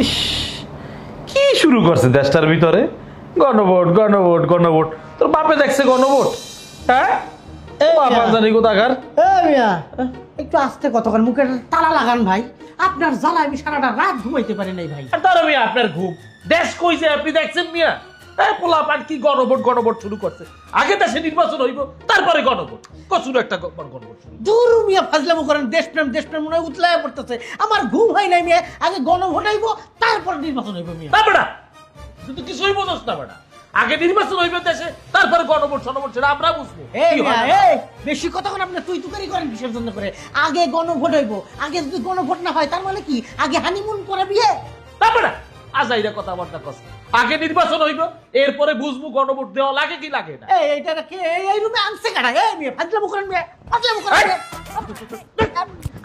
ইস, কি শুরু করছে দেশটার ভিতরে? গণভোট গণভোট গণভোট। তোর বাপে দেখছে গণভোট? হ্যাঁ, জানি কোথাকার। একটু আস্তে কতক্ষণ মুখে তালা লাগান ভাই। আপনার জ্বালা আমি সারাটা রাত ঘুমাইতে পারি নাই ভাই। তার মিয়া আপনার ঘুম দেশ কইছে আপনি দেখছেন মিয়া? পোলা পান কি গণভোট গণভোট শুরু করছে। আগে দেশে নির্বাচন হইব, তারপরে গণভোট। কচুর একটা গণভোট শুরু। দূর মিয়া ফাজলামো করেন। দেশপ্রেম দেশপ্রেম মনে হয় উতলায় পড়তেছে। আমার ঘুম হয় নাই মিয়া। আগে গণভোট হইব, তারপর নির্বাচন হইব মিয়া। না বেটা, তুই তো কিছুই বোঝস না বেটা। আগে নির্বাচন হইবে দেশে, তারপরে গণভোট সনভোট, সেটা আমরা বুঝবো। বেশি কথাক্ষণ আপনি তুই তুকারি করেন কিসের জন্য করে? আগে গণভোট হইব। আগে যদি গণভোট না হয় তার মানে কি আগে হানিমুন করে বিয়ে? না বেটা, আজাইরা কথাবার্তা কস। আগে নির্বাচন হইব, এরপরে বুঝবো গণভোট দেওয়া লাগে কি লাগে না। এইটা কে এই রুমে আনছে কাটা? এই মিয়া ফাজলামো করেন মিয়া, ফাজলামো করেন মিয়া।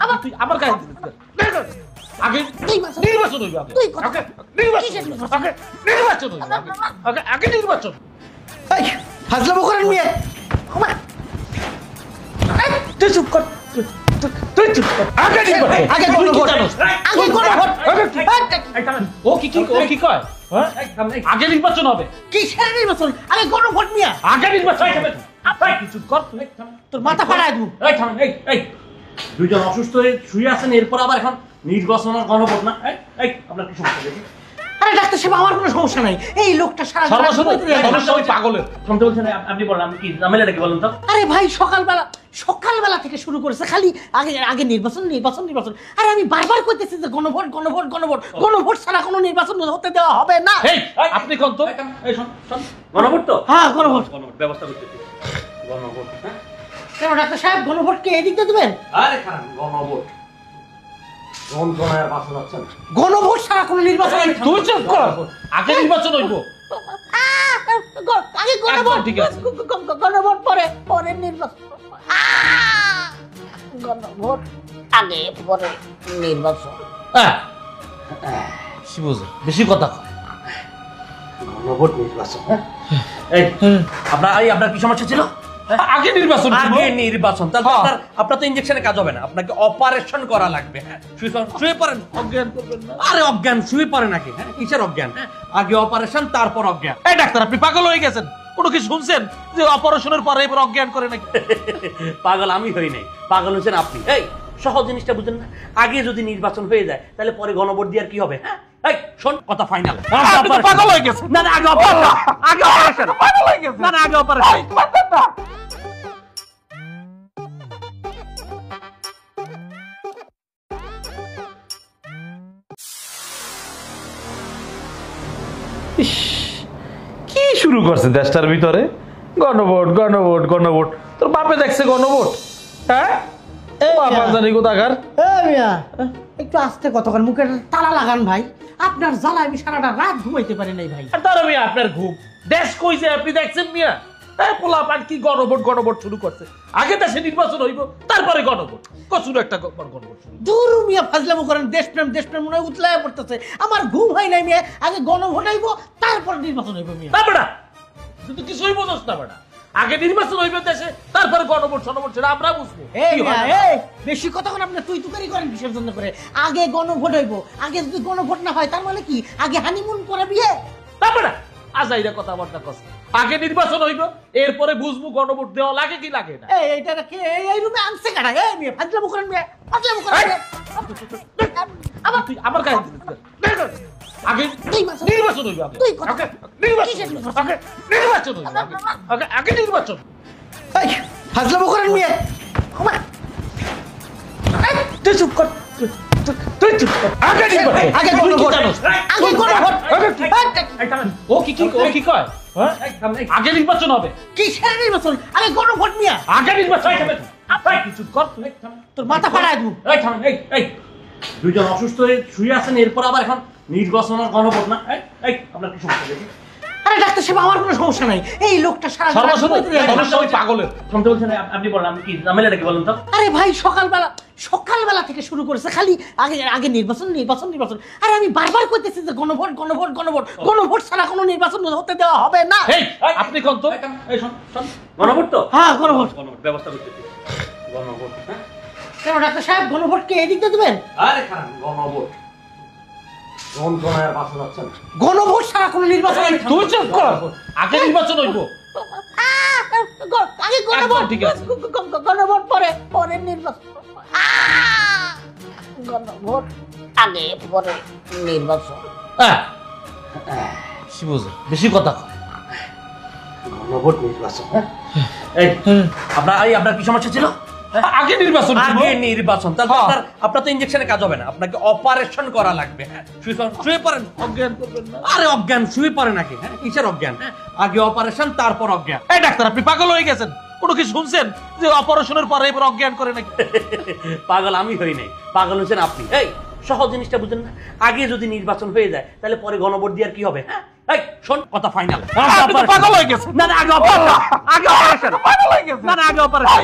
আবার তুই আমার গায়ে দিছিস। আগে নির্বাচন হইব, আগে নির্বাচন হইব, আগে নির্বাচন। ফাজলামো করেন মিয়া। তুই চুপ কর, তুই চুপ কর। আগে নির্বাচন, আগে গণভোট, আগে গণভোট। ও কি কয়? আগে নির্বাচন হবে। কিসের নির্বাচন? আগে গণভোট মিয়া। আগে নির্বাচন হবে। আপনি কি চুপ কর, তোর মাথা ফাড়ায় দেব। এই থামেন, এই দুইজন অসুস্থ হয়ে শুয়ে আছেন, এরপর আবার এখন নির্বাচন আর গণভোট না। এই আপনার কি সমস্যা? আরে ডাক্তার সাহেব, আমার কোনো সমস্যা নাই। এই লোকটা সারা সমস্যা ওই পাগলের। শুনতে বলছেন আপনি বলেন, আমি কি ঝামেলাটা কি বলেন তো? আরে ভাই সকালবেলা থেকে শুরু করেছে খালি আগে নির্বাচন নির্বাচন নির্বাচন। আরে আমি বারবার কইতেছি যে গণভোট গণভোট গণভোট। গণভোট ছাড়া কোনো নির্বাচন হতে দেওয়া হবে না। এই আপনি কোন তো? এই শোন গণভোট তো? হ্যাঁ গণভোট ব্যবস্থা করতেছি। গণভোট হ্যাঁ। কেন ডাক্তার সাহেব গণভোটকে এদিক দিয়ে দেবেন? আরে খারাপ গণভোট। গণভোট ছাড়া কোনো নির্বাচন? তুই চুপ কর। আগে নির্বাচন হইব। আগে গণভোট, ঠিক আছে। গণভোট পরে নির্বাচন। গণভোট আগে পরে নির্বাচন। বেশি কথা কয়। গণভোট নির্বাচন। আপনার কি সমস্যা ছিল? আগে নির্বাচন, আগে নির্বাচন। তাহলে আপনার তো ইনজেকশনে কাজ হবে না, আপনাকে অপারেশন করা লাগবে। হ্যাঁ, শুয়ে পড়েন। অজ্ঞান করবেন না। আরে অজ্ঞান শুয়ে পড়ে নাকি? হ্যাঁ, কিসের অজ্ঞান? আগে অপারেশন, তারপর অজ্ঞান। এই ডাক্তার, আপনি পাগল হয়ে গেছেন? কোনো কি শুনছেন যে অপারেশনের পরে এবার অজ্ঞান করে নাকি? পাগল আমি হই নাই, পাগল হচ্ছেন আপনি। এই সহজ জিনিসটা বুঝেন না? আগে যদি নির্বাচন হয়ে যায় তাহলে পরে গণভোট দিয়ে আর কি হবে? হ্যাঁ, এই শোন কথা ফাইনাল। পাগল হয়ে গেছে। না আগে অপারেশন, আগে অপারেশন। পাগল হয়ে গেছে। না আগে অপারেশন। ইস, কি শুরু করছে দেশটার ভিতরে? গণভোট গণভোট গণভোট। তোর বাপে দেখছে গণভোট? হ্যাঁ, জানি কোথাকার। একটু আস্তে কতক্ষণ মুখে তালা লাগান ভাই। আপনার জ্বালা আমি সারাটা রাত ঘুমাইতে পারি নাই ভাই। তার মিয়া আপনার ঘুম দেশ কইছে আপনি দেখছেন মিয়া? পোলা পান কি গণভোট গণভোট শুরু করছে। আগে দেশে নির্বাচন হইব, তারপরে গণভোট। কচুর একটা গণভোট শুরু। দূর মিয়া ফাজলামো করেন। দেশপ্রেম দেশপ্রেম মনে হয় উতলায় পড়তেছে। আমার ঘুম হয় নাই মিয়া। আগে গণভোট হইব, তারপর নির্বাচন হইব মিয়া। না বেটা, তুই তো কিছুই বোঝস না বেটা। আগে নির্বাচন হইবে দেশে, তারপরে গণভোট সনভোট, সেটা আমরা বুঝবো। বেশি কথাক্ষণ আপনি তুই তুকারি করেন কিসের জন্য করে? আগে গণভোট হইব। আগে যদি গণভোট না হয় তার মানে কি আগে হানিমুন করে বিয়ে? না বেটা, আজাইরা কথাবার্তা কস। আগে নির্বাচন হইব, এরপরে বুঝবো গণভোট দেওয়া লাগে কি লাগে না। এইটা কে এই রুমে আনছে কাটা? এই মিয়া ফাজলামো করেন মিয়া, ফাজলামো করেন মিয়া। আবার তুই আমার গায়ে দিছিস। আগে নির্বাচন হইব, আগে নির্বাচন হইব, আগে নির্বাচন। ফাজলামো করেন মিয়া। তুই চুপ কর, তুই চুপ কর। আগে নির্বাচন, আগে গণভোট, আগে গণভোট। ও কি কয়? আগে নির্বাচন হবে। কিসের নির্বাচন? আগে গণভোট মিয়া। আগে নির্বাচন হবে। আপনি কি চুপ কর, তোর মাথা ফাড়ায় দেব। এই থামেন, এই দুইজন অসুস্থ হয়ে শুয়ে আছেন, এরপর আবার এখন নির্বাচন আর গণভোট না। এই আপনার কি সমস্যা? আরে ডাক্তার সাহেব, আমার কোনো সমস্যা নাই। এই লোকটা সারা সমস্যা ওই পাগলের। শুনতে বলছেন আপনি বলেন, আমি কি ঝামেলাটা কি বলেন তো? আরে ভাই সকালবেলা থেকে শুরু করেছে খালি আগে নির্বাচন নির্বাচন নির্বাচন। আরে আমি বারবার কইতেছি যে গণভোট গণভোট গণভোট। গণভোট ছাড়া কোনো নির্বাচন হতে দেওয়া হবে না। এই আপনি কোন তো? এই শোন গণভোট তো? হ্যাঁ গণভোট ব্যবস্থা করতেছি। গণভোট হ্যাঁ। কেন ডাক্তার সাহেব গণভোটকে এদিক দিয়ে দেবেন? আরে খারাপ গণভোট। যন্ত্রণায় বাঁচা যাচ্ছে না। গণভোট ছাড়া কোনো নির্বাচন হয় না। তুমি চুপ কর, আগে নির্বাচন হইব। আগে গণভোট, একদম ঠিক আছে। গণভোট পরে নির্বাচন। গণভোট আগে পরে নির্বাচন। কি বুঝে বেশি কথা কয়। গণভোট নির্বাচন, হ্যাঁ? এই আপনার কি সমস্যা ছিল? আগে নির্বাচন করব। আগে নির্বাচন, তাহলে হ্যাঁ। আপনার তো ইনজেকশনে কাজ হবে না, আপনাকে অপারেশন করা লাগবে। হ্যাঁ, শুয়ে পড়েন। অজ্ঞান করবেন না। আরে অজ্ঞান শুয়ে পড়েন আগে, হ্যাঁ? কিসের অজ্ঞান? হ্যাঁ, আগে অপারেশন তারপর অজ্ঞান। এই ডাক্তার, আপনি পাগল হয়ে গেছেন? কোনো কি শুনছেন যে অপারেশনের পরে এবার অজ্ঞান করে নাকি? পাগল আমি হই নাই, পাগল হচ্ছেন আপনি। এই সহজ জিনিসটা বুঝেন না? আগে যদি নির্বাচন হয়ে যায় তাহলে পরে গণভোট দিয়ে আর কি হবে? হ্যাঁ, এই শোন, কথা ফাইনাল। আপনি তো পাগল হয়ে গেছেন। না আগে অপারেশন, আগে অপারেশন, পাগল হয়ে গেছেন। আগে অপারেশন।